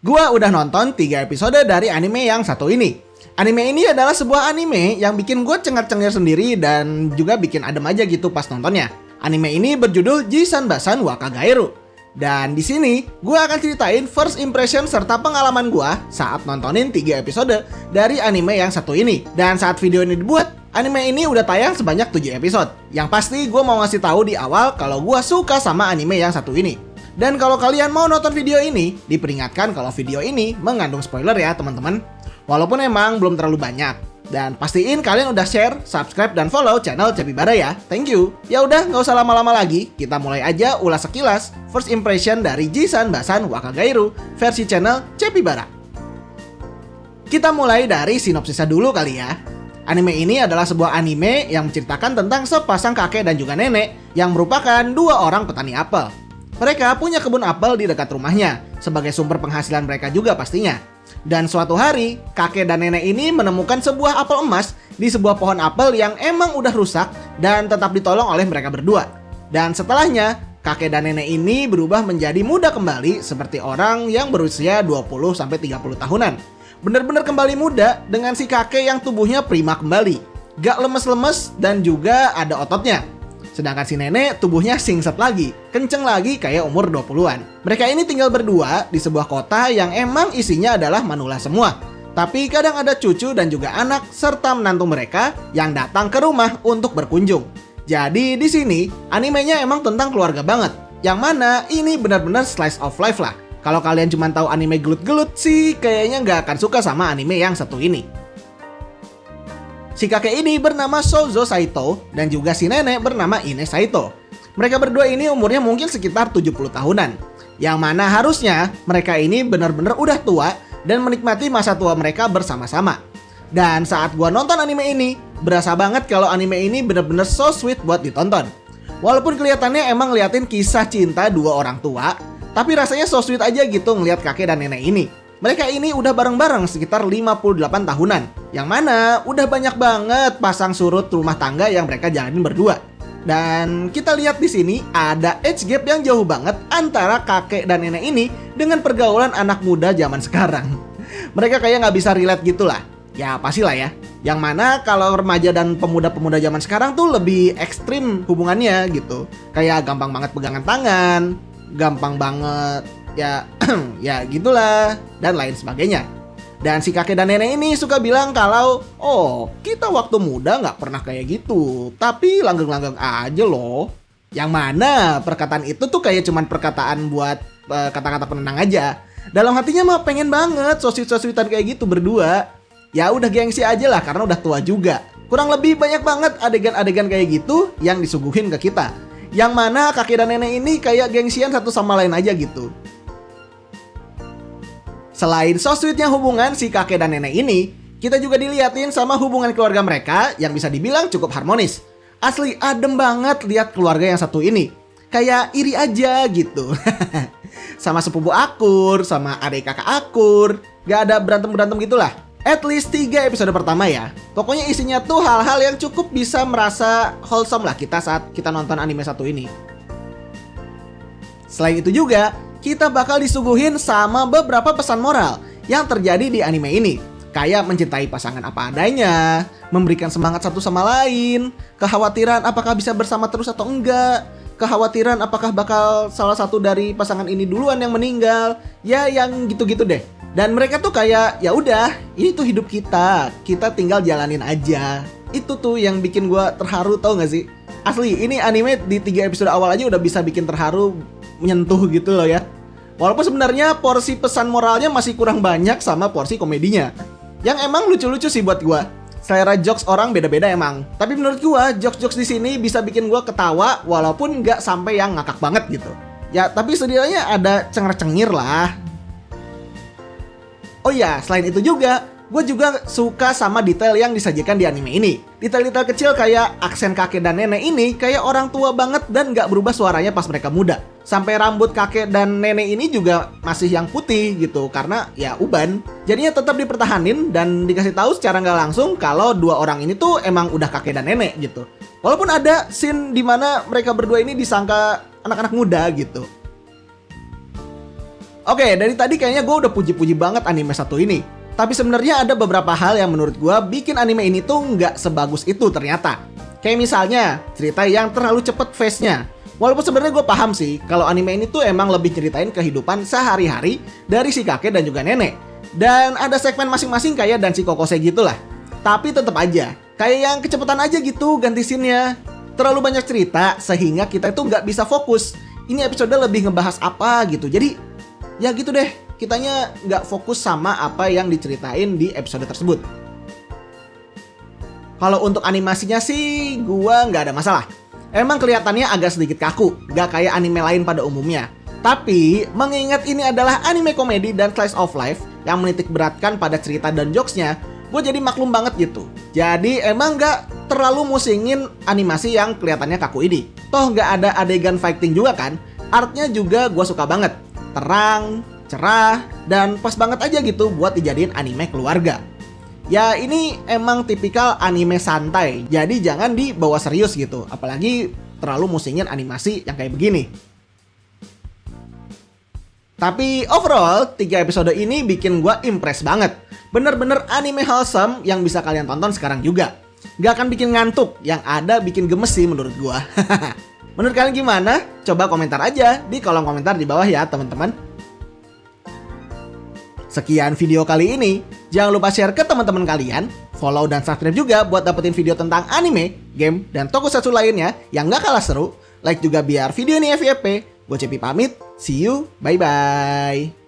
Gua udah nonton 3 episode dari anime yang satu ini. Anime ini adalah sebuah anime yang bikin gue cengar-cengir sendiri dan juga bikin adem aja gitu pas nontonnya. Anime ini berjudul Jisanbasan Wakagairu. Dan di sini gue akan ceritain first impression serta pengalaman gue saat nontonin 3 episode dari anime yang satu ini. Dan saat video ini dibuat, anime ini udah tayang sebanyak 7 episode. Yang pasti gue mau ngasih tahu di awal kalau gue suka sama anime yang satu ini. Dan kalau kalian mau nonton video ini, diperingatkan kalau video ini mengandung spoiler ya teman-teman. Walaupun emang belum terlalu banyak. Dan pastiin kalian udah share, subscribe, dan follow channel Capybara ya. Thank you. Ya udah, nggak usah lama-lama lagi. Kita mulai aja ulas sekilas first impression dari Jisanbasan Wakagairu versi channel Capybara. Kita mulai dari sinopsisnya dulu kali ya. Anime ini adalah sebuah anime yang menceritakan tentang sepasang kakek dan juga nenek yang merupakan dua orang petani apel. Mereka punya kebun apel di dekat rumahnya, sebagai sumber penghasilan mereka juga pastinya. Dan suatu hari, kakek dan nenek ini menemukan sebuah apel emas di sebuah pohon apel yang emang udah rusak dan tetap ditolong oleh mereka berdua. Dan setelahnya, kakek dan nenek ini berubah menjadi muda kembali seperti orang yang berusia 20-30 tahunan. Bener-bener kembali muda dengan si kakek yang tubuhnya prima kembali. Gak lemes-lemes dan juga ada ototnya. Sedangkan si nenek tubuhnya singset lagi, kenceng lagi kayak umur 20-an. Mereka ini tinggal berdua di sebuah kota yang emang isinya adalah manula semua. Tapi kadang ada cucu dan juga anak serta menantu mereka yang datang ke rumah untuk berkunjung. Jadi di sini animenya emang tentang keluarga banget. Yang mana ini benar-benar slice of life lah. Kalau kalian cuma tahu anime gelut-gelut sih kayaknya nggak akan suka sama anime yang satu ini. Si kakek ini bernama Souzo Saito dan juga si nenek bernama Ine Saito. Mereka berdua ini umurnya mungkin sekitar 70 tahunan. Yang mana harusnya mereka ini benar-benar udah tua dan menikmati masa tua mereka bersama-sama. Dan saat gua nonton anime ini, berasa banget kalau anime ini benar-benar so sweet buat ditonton. Walaupun kelihatannya emang ngeliatin kisah cinta dua orang tua, tapi rasanya so sweet aja gitu ngeliat kakek dan nenek ini. Mereka ini udah bareng-bareng sekitar 58 tahunan. Yang mana udah banyak banget pasang surut rumah tangga yang mereka jalanin berdua. Dan kita lihat di sini ada age gap yang jauh banget antara kakek dan nenek ini dengan pergaulan anak muda zaman sekarang. Mereka kayak nggak bisa relate gitu lah. Ya pastilah ya. Yang mana kalau remaja dan pemuda-pemuda zaman sekarang tuh lebih ekstrim hubungannya gitu. Kayak gampang banget pegangan tangan, gampang banget ya ya gitulah dan lain sebagainya. Dan si kakek dan nenek ini suka bilang kalau kita waktu muda nggak pernah kayak gitu, tapi langgeng-langgeng aja loh. Yang mana perkataan itu tuh kayak cuman perkataan buat kata-kata penenang aja. Dalam hatinya mah pengen banget sosweet-sosweetan kayak gitu berdua. Ya udah gengsi aja lah karena udah tua juga. Kurang lebih banyak banget adegan-adegan kayak gitu yang disuguhin ke kita. Yang mana kakek dan nenek ini kayak gengsian satu sama lain aja gitu. Selain so sweetnya hubungan si kakek dan nenek ini, kita juga diliatin sama hubungan keluarga mereka yang bisa dibilang cukup harmonis. Asli adem banget lihat keluarga yang satu ini. Kayak iri aja gitu. Sama sepupu akur, sama adik kakak akur. Gak ada berantem-berantem gitulah. At least 3 episode pertama ya. Pokoknya isinya tuh hal-hal yang cukup bisa merasa wholesome lah kita saat kita nonton anime satu ini. Selain itu juga, kita bakal disuguhin sama beberapa pesan moral yang terjadi di anime ini. Kayak mencintai pasangan apa adanya, memberikan semangat satu sama lain, kekhawatiran apakah bisa bersama terus atau enggak, kekhawatiran apakah bakal salah satu dari pasangan ini duluan yang meninggal, ya yang gitu-gitu deh. Dan mereka tuh kayak ya udah, ini tuh hidup kita tinggal jalanin aja. Itu tuh yang bikin gue terharu, tau gak sih? Asli, ini anime di 3 episode awal aja udah bisa bikin terharu, menyentuh gitu loh ya. Walaupun sebenarnya porsi pesan moralnya masih kurang banyak sama porsi komedinya. Yang emang lucu-lucu sih buat gua. Selera jokes orang beda-beda emang. Tapi menurut gua jokes-jokes di sini bisa bikin gua ketawa walaupun nggak sampai yang ngakak banget gitu. Ya tapi setidaknya ada cengar-cengir lah. Oh ya, selain itu juga gue juga suka sama detail yang disajikan di anime ini. Detail-detail kecil kayak aksen kakek dan nenek ini kayak orang tua banget dan gak berubah suaranya pas mereka muda. Sampai rambut kakek dan nenek ini juga masih yang putih gitu karena ya uban. Jadinya tetap dipertahanin dan dikasih tahu secara gak langsung kalau dua orang ini tuh emang udah kakek dan nenek gitu. Walaupun ada scene dimana mereka berdua ini disangka anak-anak muda gitu. Oke, dari tadi kayaknya gue udah puji-puji banget anime satu ini. Tapi sebenarnya ada beberapa hal yang menurut gue bikin anime ini tuh nggak sebagus itu ternyata. Kayak misalnya, cerita yang terlalu cepet pace-nya. Walaupun sebenarnya gue paham sih, kalau anime ini tuh emang lebih ceritain kehidupan sehari-hari dari si kakek dan juga nenek. Dan ada segmen masing-masing kayak dan si Kokose gitu lah. Tapi tetap aja, kayak yang kecepatan aja gitu ganti scene-nya. Terlalu banyak cerita sehingga kita itu nggak bisa fokus. Ini episode lebih ngebahas apa gitu. Jadi ya gitu deh, kitanya nggak fokus sama apa yang diceritain di episode tersebut. Kalau untuk animasinya sih, gua nggak ada masalah. Emang kelihatannya agak sedikit kaku, nggak kayak anime lain pada umumnya. Tapi, mengingat ini adalah anime komedi dan slice of life yang menitik beratkan pada cerita dan jokesnya, gue jadi maklum banget gitu. Jadi emang nggak terlalu musingin animasi yang kelihatannya kaku ini. Toh nggak ada adegan fighting juga kan? Artnya juga gue suka banget. Terang, cerah, dan pas banget aja gitu buat dijadiin anime keluarga. Ya ini emang tipikal anime santai, jadi jangan dibawa serius gitu. Apalagi terlalu musingin animasi yang kayak begini. Tapi overall, 3 episode ini bikin gue impress banget. Bener-bener anime wholesome yang bisa kalian tonton sekarang juga. Gak akan bikin ngantuk, yang ada bikin gemes sih menurut gue. Menurut kalian gimana? Coba komentar aja di kolom komentar di bawah ya teman-teman. Sekian video kali ini. Jangan lupa share ke teman-teman kalian, follow dan subscribe juga buat dapetin video tentang anime, game, dan tokusatsu lainnya yang gak kalah seru. Like juga biar video ini FYP. Gue Cepi pamit, see you, bye-bye.